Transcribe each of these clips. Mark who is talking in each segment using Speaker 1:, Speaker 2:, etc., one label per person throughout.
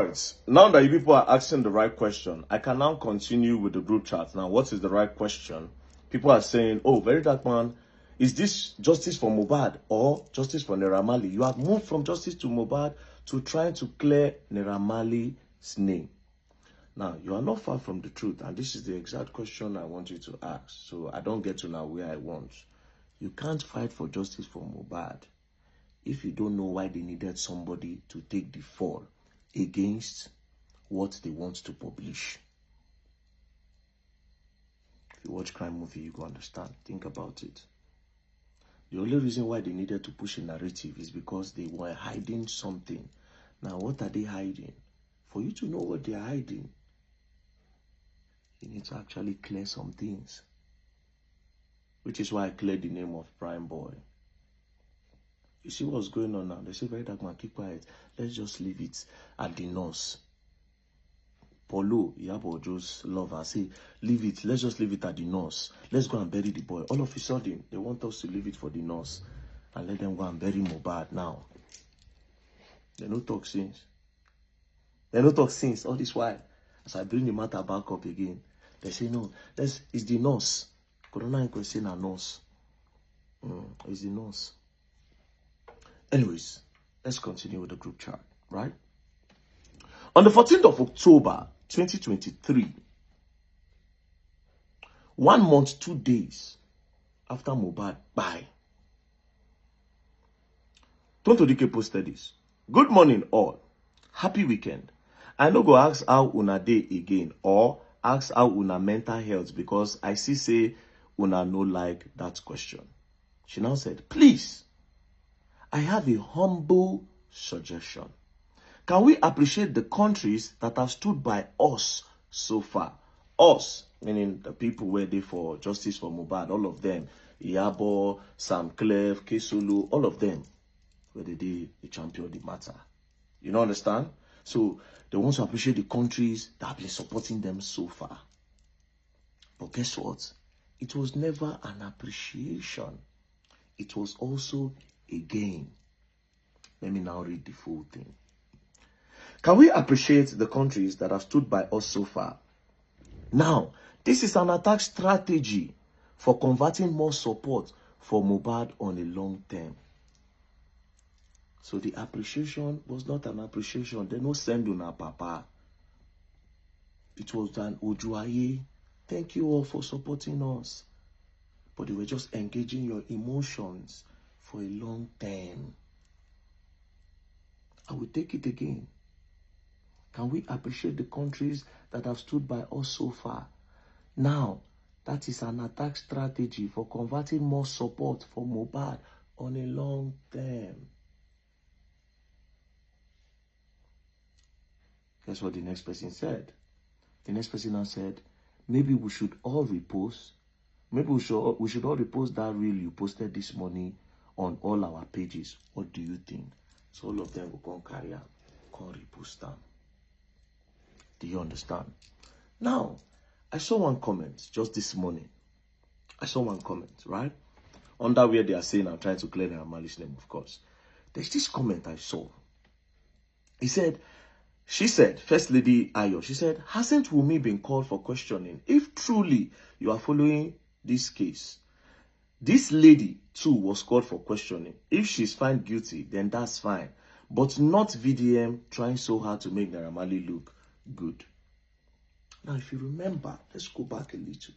Speaker 1: right. Now that you people are asking the right question, I can now continue with the group chat. Now, what is the right question? People are saying, oh, very dark man, is this justice for Mohbad or justice for Naira Marley? You have moved from justice to Mohbad to trying to clear Naira Marley's name. Now, you are not far from the truth, and this is the exact question I want you to ask, so I don't get to now where I want. You can't fight for justice for Mohbad if you don't know why they needed somebody to take the fall against what they want to publish. If you watch crime movie, you go understand. Think about it. The only reason why they needed to push a narrative is because they were hiding something. Now, what are they hiding? For you to know what they are hiding, you need to actually clear some things. Which is why I cleared the name of Prime Boy. You see what's going on now? They say, very dark man, keep quiet. Let's just leave it at the nurse. Polo, Yabo, Joe's lover, say, leave it. Let's just leave it at the nurse. Let's go and bury the boy. All of a sudden, they want us to leave it for the nurse and let them go and bury Mohbad now. They no talk since. They no talk since all this while. As I bring the matter back up again, they say, no, it's the nurse. Corona inquest saying a nurse. It's the nurse. Anyways, let's continue with the group chat, right? On the 14th of October, 2023, 1 month, 2 days after Mohbad died, Tonto Dike posted this. Good morning, all. Happy weekend. I no go ask how una dey again or ask how una mental health because I see say una no like that question. She now said, please, I have a humble suggestion. Can we appreciate the countries that have stood by us so far? Us, meaning the people where they for justice for Mohbad, all of them. Iyabo, Sam Clef, Kesulu, all of them. Where they champion the matter. You know, understand? So they want to appreciate the countries that have been supporting them so far. But guess what? It was never an appreciation. It was also a gain. Let me now read the full thing. Can we appreciate the countries that have stood by us so far? Now, this is an attack strategy for converting more support for Mohbad on a long term. So the appreciation was not an appreciation. They no send on a papa. It was an ojuaye. Thank you all for supporting us. But they were just engaging your emotions for a long term. I will take it again. Can we appreciate the countries that have stood by us so far? Now, that is an attack strategy for converting more support for Mohbad on a long term. Guess what the next person said? The next person now said, maybe we should all repost. Maybe we should all repost that reel you posted this morning on all our pages. What do you think? So all of them will come carry out, come repost them. Do you understand? Now, I saw one comment just this morning. I saw one comment, right? Under where they are saying I'm trying to clear their malice name, of course. There's this comment I saw. She said, First Lady Ayo, she said, hasn't Wunmi been called for questioning? If truly you are following this case, this lady too was called for questioning. If she's found guilty, then that's fine. But not VDM trying so hard to make Naira Marley look good. Now, if you remember, let's go back a little.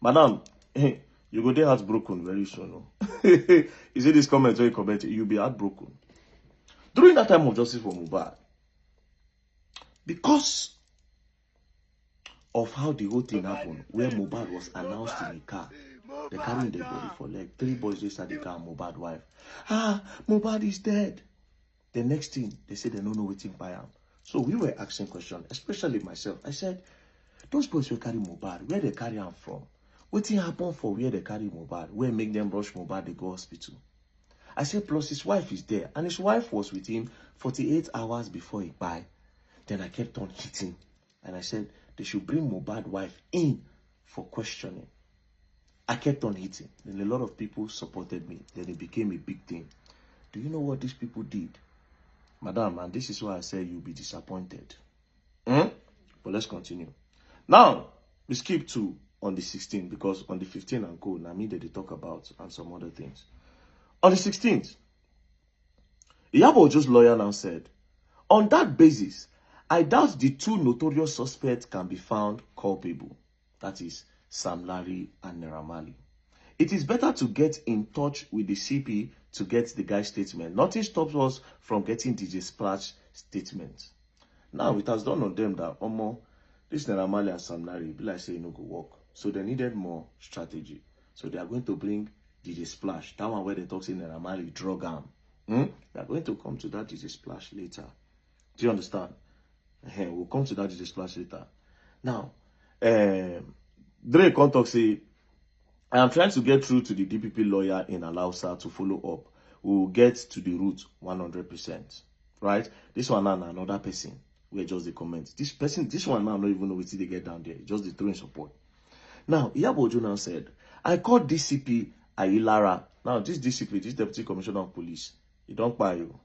Speaker 1: Madam, you go there heartbroken very soon. No? You see this comment where you comment, you'll be heartbroken. During that time of justice for Mohbad, because of how the whole thing happened, where Mohbad was announced in a car, they carried the body for like 3 boys inside the car, Mohbad's wife. Mohbad is dead. The next thing, they said they don't know waiting by him. So we were asking questions, especially myself. I said, those boys will carry Mohbad, where they carry him from? What thing happened for where they carry Mohbad? Where make them rush Mohbad, they go hospital? I said, plus his wife is there. And his wife was with him 48 hours before he died. Then I kept on hitting. And I said, they should bring Mohbad's wife in for questioning. I kept on hitting. Then a lot of people supported me. Then it became a big thing. Do you know what these people did? Madam, and this is why I said you'll be disappointed. But let's continue. Now, we skip to on the 16th, because on the 15th and go, now me they talk about and some other things. On the 16th, Iyabo Ojo's lawyer now said, on that basis, I doubt the two notorious suspects can be found culpable. That is Sam Larry and Naira Marley. It is better to get in touch with the CP to get the guy's statement. Nothing stops us from getting DJ Splash statement. Now, it has dawned on them that, this Naira Marley and Sam Larry, be like say, no go work. So they needed more strategy. So they are going to bring DJ Splash. That one where they talk say Naira Marley drug arm. They are going to come to that DJ Splash later. Do you understand? We'll come to that DJ Splash later. Now, Dre Contact say, I am trying to get through to the DPP lawyer in Alausa to follow up. We will get to the root 100%. Right? This one and another person. Where just the comments. This one now, I don't even know what they get down there. Just the throwing support. Now, Iyabo Ojo now said, I called DCP Ayilara. Now, this DCP, this Deputy Commissioner of Police, he don't buy you.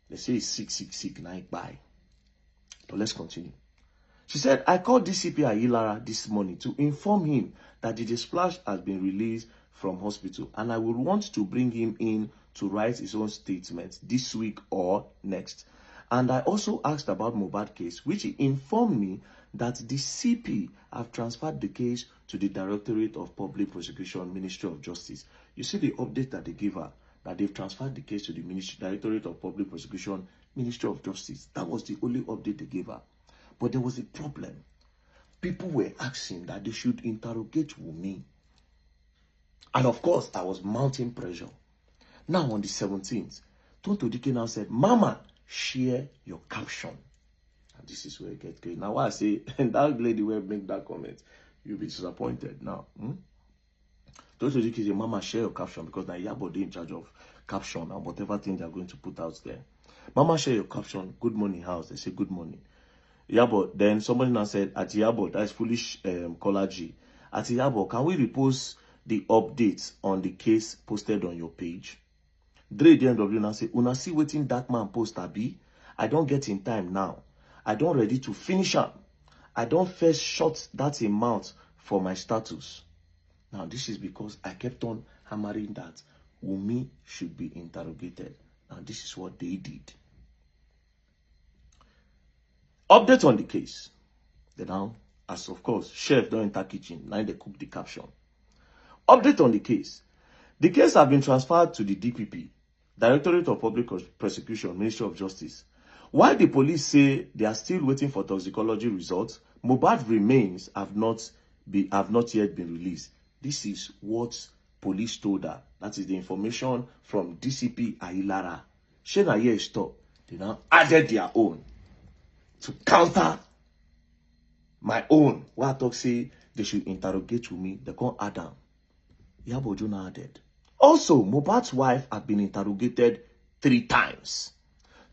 Speaker 1: They say he's sick, now he buy. But let's continue. She said, I called DCP Ayilara this morning to inform him that DJ Splash has been released from hospital and I would want to bring him in to write his own statement this week or next. And I also asked about Mohbad case, which he informed me that the CP have transferred the case to the Directorate of Public Prosecution, Ministry of Justice. You see the update that they gave her, that they've transferred the case to the Directorate of Public Prosecution, Ministry of Justice. That was the only update they gave her. But there was a problem. People were asking that they should interrogate Wunmi. And of course, I was mounting pressure. Now on the 17th, Tonto Dike now said, Mama, share your caption. And this is where it gets great. Now, why I say, and that lady will make that comment, you'll be disappointed now. Tonto Dike say, Mama, share your caption, because now Iyabo dey in charge of caption and whatever thing they're going to put out there. Mama, share your caption. Good morning, house. They say, good morning. Iyabo, then somebody now said, at Iyabo, that is foolish caller G. At Iyabo, can we repost the updates on the case posted on your page? Dre DMW now say, una see waiting that man post abi? I don't get in time now. I don't ready to finish up. I don't first shot that amount for my status. Now this is because I kept on hammering that Wunmi should be interrogated. Now this is what they did. Update on the case. Then now, as of course, chef don't enter kitchen. Now they cook the caption. Update on the case. The case have been transferred to the DPP, Directorate of Public Prosecution, Ministry of Justice. While the police say they are still waiting for toxicology results, Mohbad remains have not yet been released. This is what police told her. That is the information from DCP Ayilara. Shena here stop. They now added their own to counter my own. Why I talk say they should interrogate with me. They can't add them. Iyabo Ojo now added. Also, Mohbad's wife had been interrogated 3 times.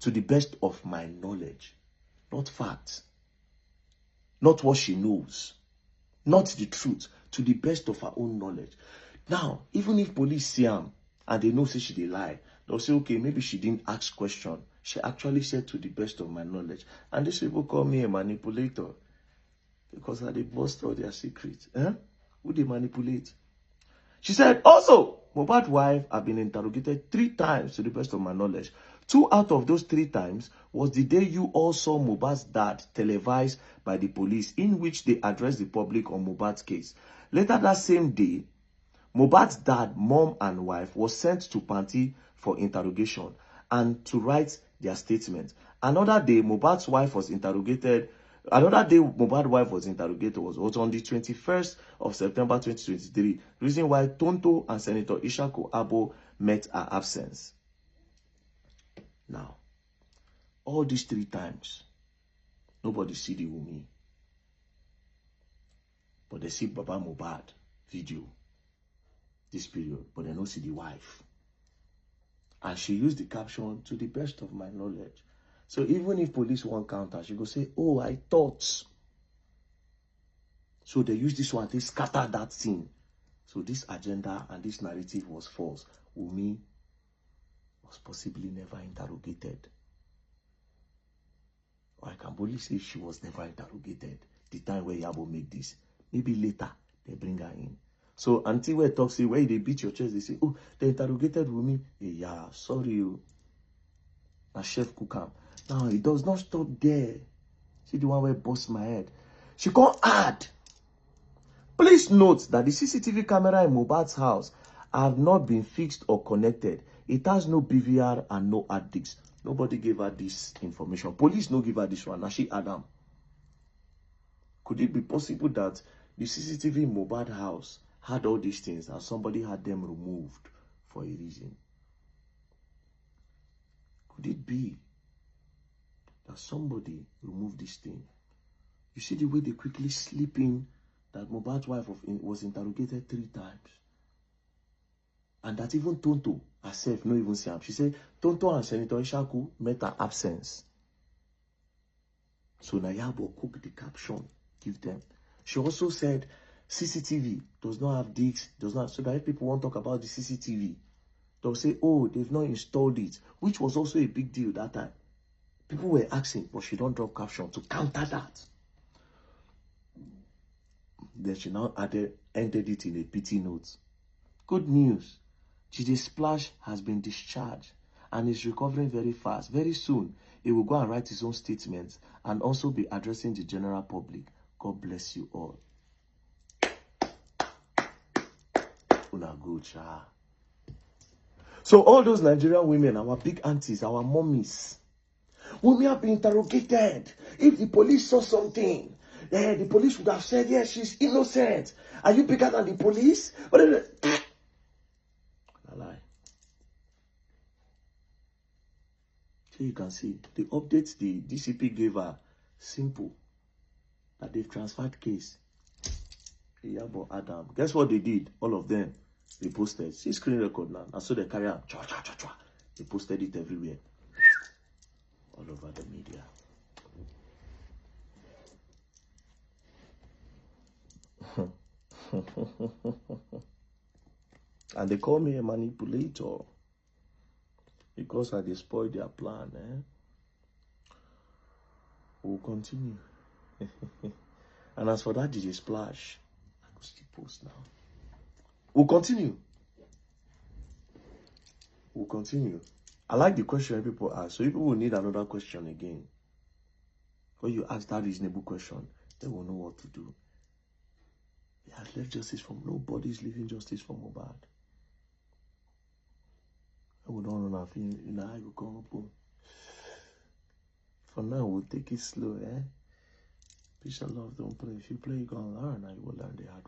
Speaker 1: To the best of my knowledge. Not facts. Not what she knows. Not the truth. To the best of her own knowledge. Now, even if police see her and they know say she dey lie, they'll say, okay, maybe she didn't ask question. She actually said to the best of my knowledge. And these people call me a manipulator. Because I dey bust all their secrets. Who they manipulate? She said, also, Mohbad's wife have been interrogated 3 times to the best of my knowledge. 2 out of those 3 times was the day you all saw Mohbad's dad televised by the police, in which they addressed the public on Mohbad's case. Later that same day, Mohbad's dad, mom, and wife was sent to Panti for interrogation and to write their statement. Another day, Mohbad's wife was interrogated. Another day, Mohbad's wife was interrogated was on the 21st of September 2023. Reason why Tonto and Senator Ishaku Abo met her absence. Now, all these 3 times, nobody see the Wunmi. But they see Baba Mohbad video this period, but they don't see the wife. And she used the caption, to the best of my knowledge. So even if police won't counter, she go say, oh, I thought. So they use this one to scatter that scene. So this agenda and this narrative was false. Wunmi was possibly never interrogated. Or I can boldly say she was never interrogated. The time where Yabo make this. Maybe later, they bring her in. So until we talk, say, where they beat your chest, they say, oh, they interrogated Wumi. Hey, yeah, sorry, you. Now, Chef Kukam. Now, it does not stop there. See the one where bust my head. She can't add. Please note that the CCTV camera in Mohbad's house have not been fixed or connected. It has no BVR and no hard disk. Nobody gave her this information. Police no give her this one. Now she Adam. Could it be possible that the CCTV in Mohbad house had all these things and somebody had them removed for a reason? Could it be that somebody removed this thing? You see the way they quickly slip in that Mohbad's wife was interrogated 3 times. And that even Tonto herself no even see him. She said Tonto and Senator Ishaku met her absence. So Nayabo cooked the caption, give them. She also said CCTV does not have discs, does not. So that if people want to talk about the CCTV, they'll say, oh, they've not installed it, which was also a big deal that time. People were asking, but she don't drop caption to counter that. Then she now ended it in a pity note. Good news. Jide Splash has been discharged and is recovering very fast. Very soon, he will go and write his own statements and also be addressing the general public. God bless you all. Una good, cha. So all those Nigerian women, our big aunties, our mummies, when we have been interrogated, if the police saw something, the police would have said, yes, she's innocent. Are you bigger than the police? Lie. So you can see the updates the DCP gave her simple, that they've transferred case. Yabo Adam. Guess what they did? All of them, they posted. See screen record now. And so they carry out. They posted it everywhere. All over the media. And they call me a manipulator because I destroyed their plan. We'll continue. And as for that DJ Splash, I go still post now. We'll continue. We'll continue. I like the question people ask. So if people will need another question again, when you ask that reasonable question, they will know what to do. He has left justice from nobody's leaving justice from Mohbad. I would not know if you know I will come up. For now, we'll take it slow, Peace and love, don't play. If you play, you're gonna learn, and you will learn the hard